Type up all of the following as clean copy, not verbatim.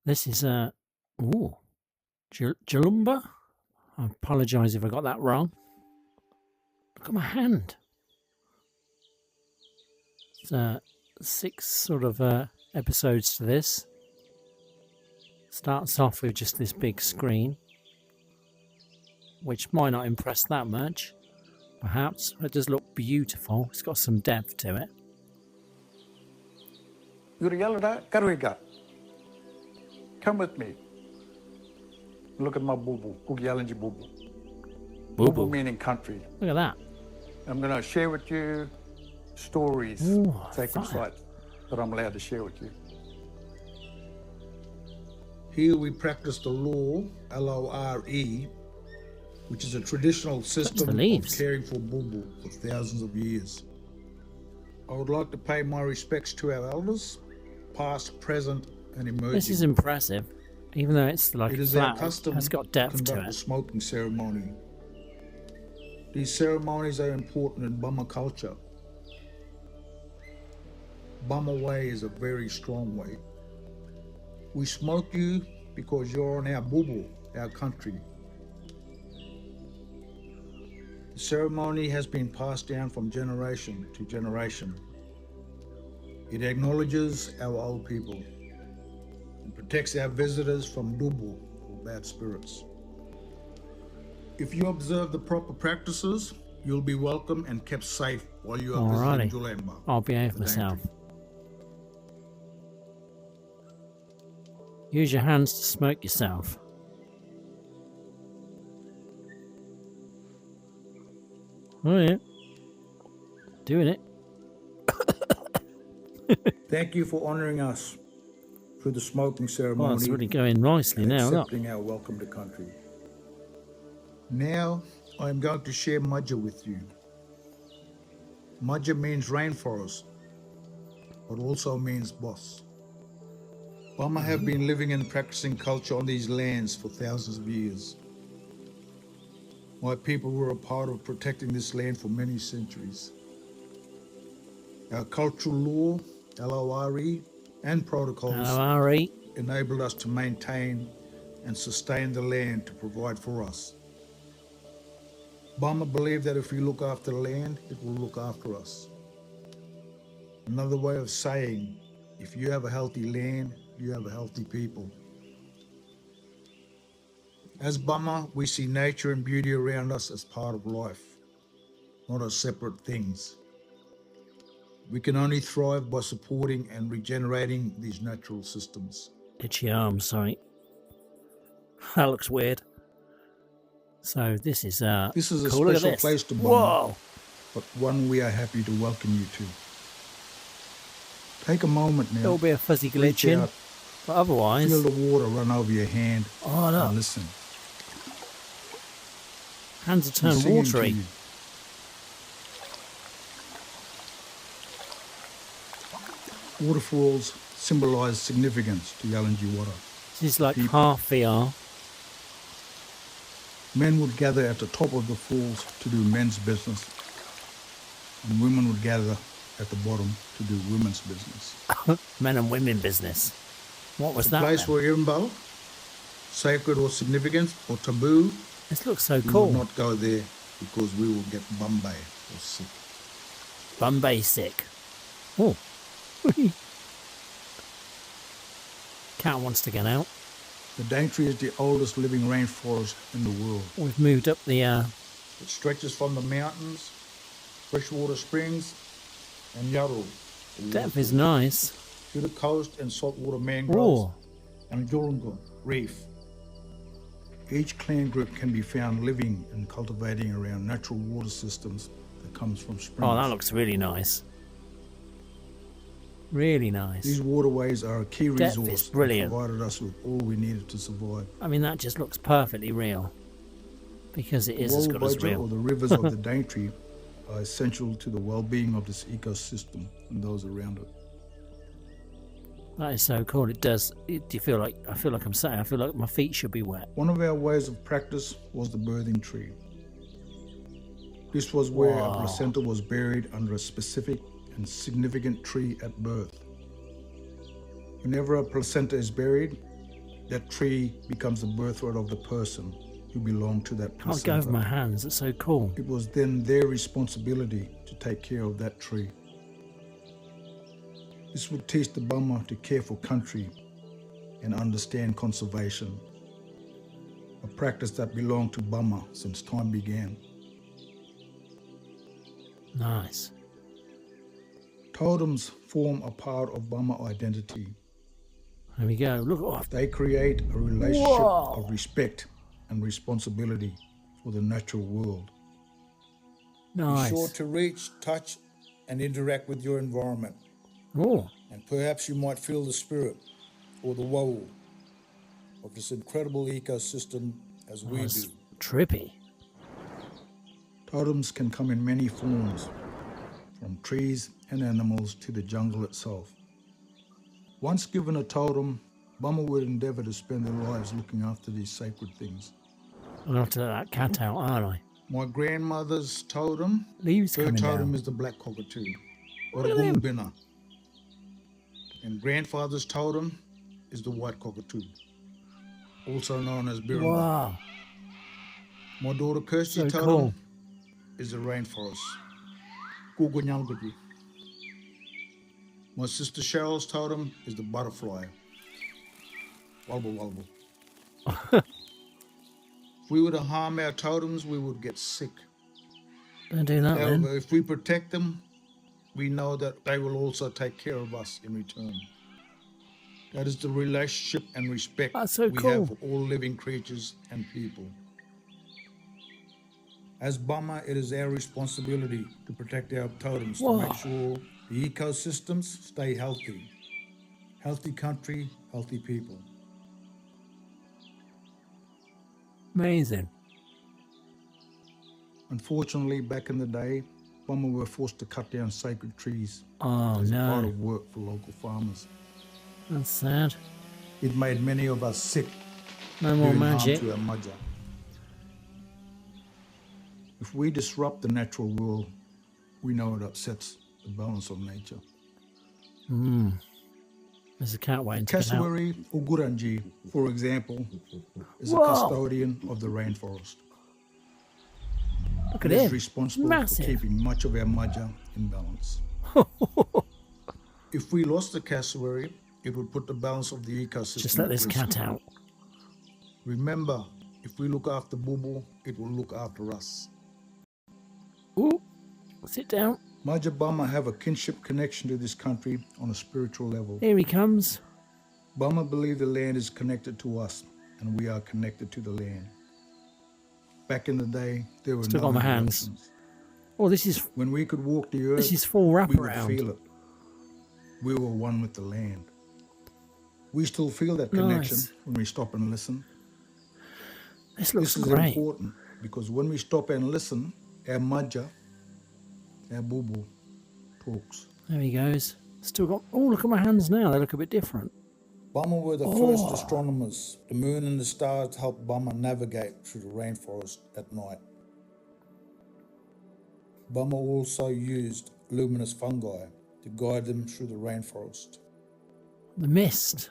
This is ooh, Julaymba. I apologise if I got that wrong. Look at my hand. It's 6 sort of episodes to this. Starts off with just this big screen, which might not impress that much. Perhaps it does look beautiful. It's got some depth to it. Yulaymba, Karuiga. Come with me. Look at my boo-boo. Kugiyalanji boo-boo. Boo-boo meaning country. Look at that. I'm going to share with you stories, sacred sites that I'm allowed to share with you. Here we practice the law, L-O-R-E, which is a traditional system of caring for boo-boo for thousands of years. I would like to pay my respects to our elders, past, present, and emerging. This is impressive, even though it's like it is flat, our custom it's got depth to to conduct it. a smoking ceremony. These ceremonies are important in Bama culture. Bama way is a very strong way. We smoke you because you're on our boo-boo, our country. The ceremony has been passed down from generation to generation. It acknowledges our old people and protects our visitors from dubu, or bad spirits. If you observe the proper practices, you'll be welcome and kept safe while you are visiting Julaymba. I'll behave myself. Use your hands to smoke yourself. Oh yeah. Doing it. Thank you for honouring us through the smoking ceremony. Well, it's really going nicely now. Accepting our welcome to country. Now, I am going to share Maja with you. Maja means rainforest, but also means boss. Bama have been living and practicing culture on these lands for thousands of years. My people were a part of protecting this land for many centuries. Our cultural law, L-O-R-E, and protocols enabled us to maintain and sustain the land to provide for us. Bama believe that if we look after the land, it will look after us. Another way of saying, if you have a healthy land, you have a healthy people. As Bama, we see nature and beauty around us as part of life, not as separate things. We can only thrive by supporting and regenerating these natural systems. Itchy arm, sorry. That looks weird. So this is a cool. Special place to Bama, but one we are happy to welcome you to. Take a moment now. There'll be a fuzzy glitching, but otherwise... Feel the water run over your hand and listen. Hands are turned watery. Waterfalls symbolise significance to Yalanji water. This is like half VR. Men would gather at the top of the falls to do men's business, and women would gather at the bottom to do women's business. Men and women business. What was that? A place where Irimbo, sacred or significant or taboo. This looks so cool. We will not go there because we will get Bombay or sick. Bombay sick. Oh. Cat wants to get out. The Daintree is the oldest living rainforest in the world. We've moved up the... It stretches from the mountains, freshwater springs, and Yarrow. Depth is nice. To the coast and saltwater mangroves and Julaymba reef. Each clan group can be found living and cultivating around natural water systems that comes from springs. Oh, that looks really nice. Really nice. These waterways are a key resource is brilliant. that provided us with all we needed to survive. I mean, that just looks perfectly real. Because it is as good as real. Or the rivers of the Daintree are essential to the well-being of this ecosystem and those around it. That is so cool. It does. Do you feel like... I feel like I'm saying... I feel like my feet should be wet. One of our ways of practice was the birthing tree. This was where a placenta was buried under a specific and significant tree at birth. Whenever a placenta is buried, that tree becomes the birthright of the person who belonged to that Can't go over placenta. my hands. It's so cool. It was then their responsibility to take care of that tree. This would teach the Bama to care for country and understand conservation, a practice that belonged to Bama since time began. Nice. Totems form a part of Bama identity. There we go. Look. Oh, They create a relationship Whoa. of respect and responsibility for the natural world. nice. Be sure to reach, touch, and interact with your environment. Oh, And perhaps you might feel the spirit or the woe of this incredible ecosystem as we that's do. trippy. Totems can come in many forms, from trees and animals to the jungle itself. Once given a totem, Bama would endeavor to spend their lives looking after these sacred things. I'm going to have to let that cat out, aren't I? My grandmother's totem, Leaves her coming totem down. is the black cockatoo, or Look the at him. bumbina. And grandfather's totem is the white cockatoo, also known as Birima. Wow. My daughter Kirsty's So totem cool. is the rainforest. Kugunyalgudu. My sister Cheryl's totem is the butterfly. Walbo walbo. If we were to harm our totems, we would get sick. Don't do that then. However, if we protect them, we know that they will also take care of us in return. That is the relationship and respect That's so we cool. have for all living creatures and people. As Bama, it is our responsibility to protect our totems to Whoa. make sure the ecosystems stay healthy. Healthy country, healthy people. Amazing. Unfortunately, back in the day, Bama were forced to cut down sacred trees Oh, as a part no. of work for local farmers. That's sad. It made many of us sick, No more doing harm magic. to our maja. If we disrupt the natural world, we know it upsets the balance of nature. There's a cat waiting to get out. Cassowary Uguranji, for example, is a Whoa. custodian of the rainforest. Look at It is him. responsible Massive. for keeping much of our maja in balance. If we lost the cassowary, it would put the balance of the ecosystem Just let at this risk. cat out. Remember, if we look after Bubu, it will look after us. Ooh. Sit down. Maja Bama have a kinship connection to this country on a spiritual level. Here he comes. Bama believe the land is connected to us, and we are connected to the land. Back in the day, there were Still no got my hands. emotions. Oh, this is When we could walk the earth, this is full we would wraparound. feel it. We were one with the land. We still feel that connection Nice. when we stop and listen. This looks This is great. important because when we stop and listen, our maja, our bubu, talks. There he goes. Still got. Oh, look at my hands now. They look a bit different. Bama were the first astronomers. The moon and the stars helped Bama navigate through the rainforest at night. Bama also used luminous fungi to guide them through the rainforest. The mist.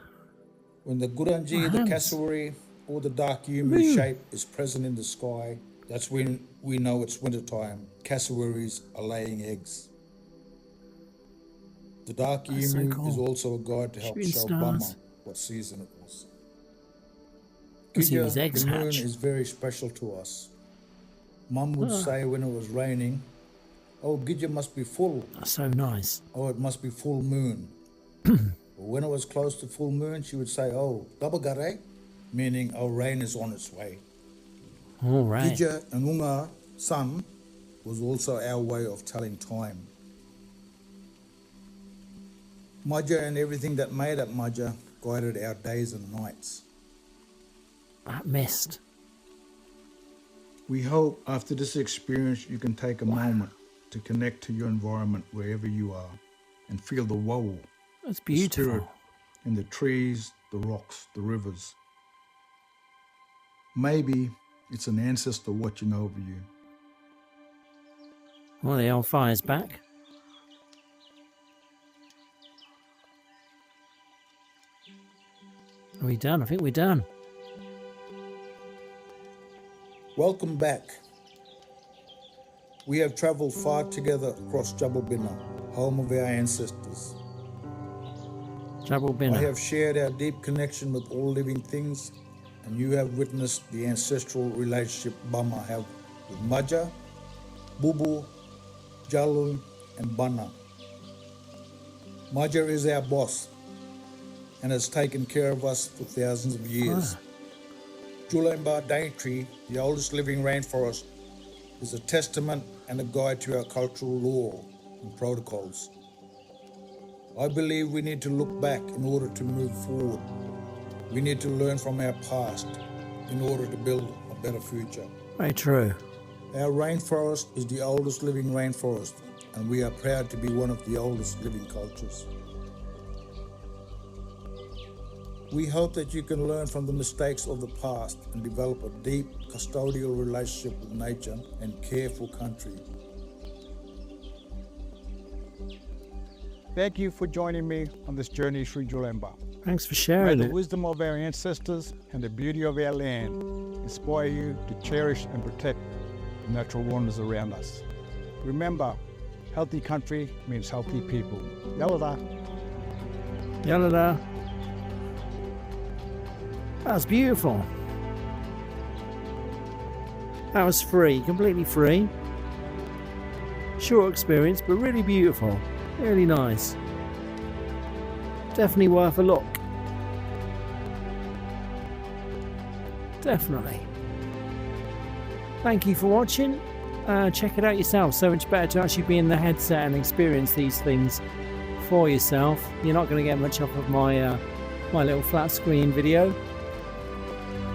When the Guranji, My the hands. cassowary, or the dark Moon. human shape is present in the sky, that's when we know it's wintertime. Cassowaries are laying eggs. The dark That's so emu cool. is also a guide to help Shooting show stars. Bama what season it was. Let's see Gidja, his eggs the moon hatch. is very special to us. Mum would say when it was raining, "Oh, Gidja must be full. That's so nice. Oh, it must be full moon." But when it was close to full moon, she would say, "Oh, dabagare," meaning, "Oh, rain is on its way." All right. Gidja and Unga, sun, was also our way of telling time. Maja and everything that made up Maja guided our days and nights. That mist. We hope after this experience you can take a moment to connect to your environment wherever you are and feel the woe, That's the spirit beautiful. in the trees, the rocks, the rivers. Maybe it's an ancestor watching over you. Well, the old fire's back. Are we done? I think we're done. Welcome back. We have traveled far together across Julaymba, home of our ancestors. Jabal I Binna. have shared our deep connection with all living things, and you have witnessed the ancestral relationship Bama have with Maja, Bubu, Jalun, and Bana. Maja is our boss and has taken care of us for thousands of years. Julaymba Daintree, the oldest living rainforest, is a testament and a guide to our cultural law and protocols. I believe we need to look back in order to move forward. We need to learn from our past in order to build a better future. Very true. Our rainforest is the oldest living rainforest, and we are proud to be one of the oldest living cultures. We hope that you can learn from the mistakes of the past and develop a deep custodial relationship with nature and care for country. Thank you for joining me on this journey through Julaymba. Thanks for May sharing the it. wisdom of our ancestors and the beauty of our land inspire you to cherish and protect the natural wonders around us. Remember, healthy country means healthy people. Yalada. Yalada. That was beautiful. That was free, completely free. Short experience, but really beautiful. Really nice. Definitely worth a look. Definitely. Thank you for watching. Check it out yourself. So much better to actually be in the headset and experience these things for yourself. You're not going to get much off of my my little flat screen video.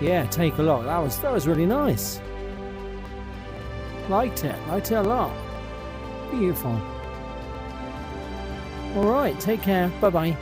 Yeah, take a look. That was really nice. Liked it a lot. Beautiful. Alright, take care. Bye bye.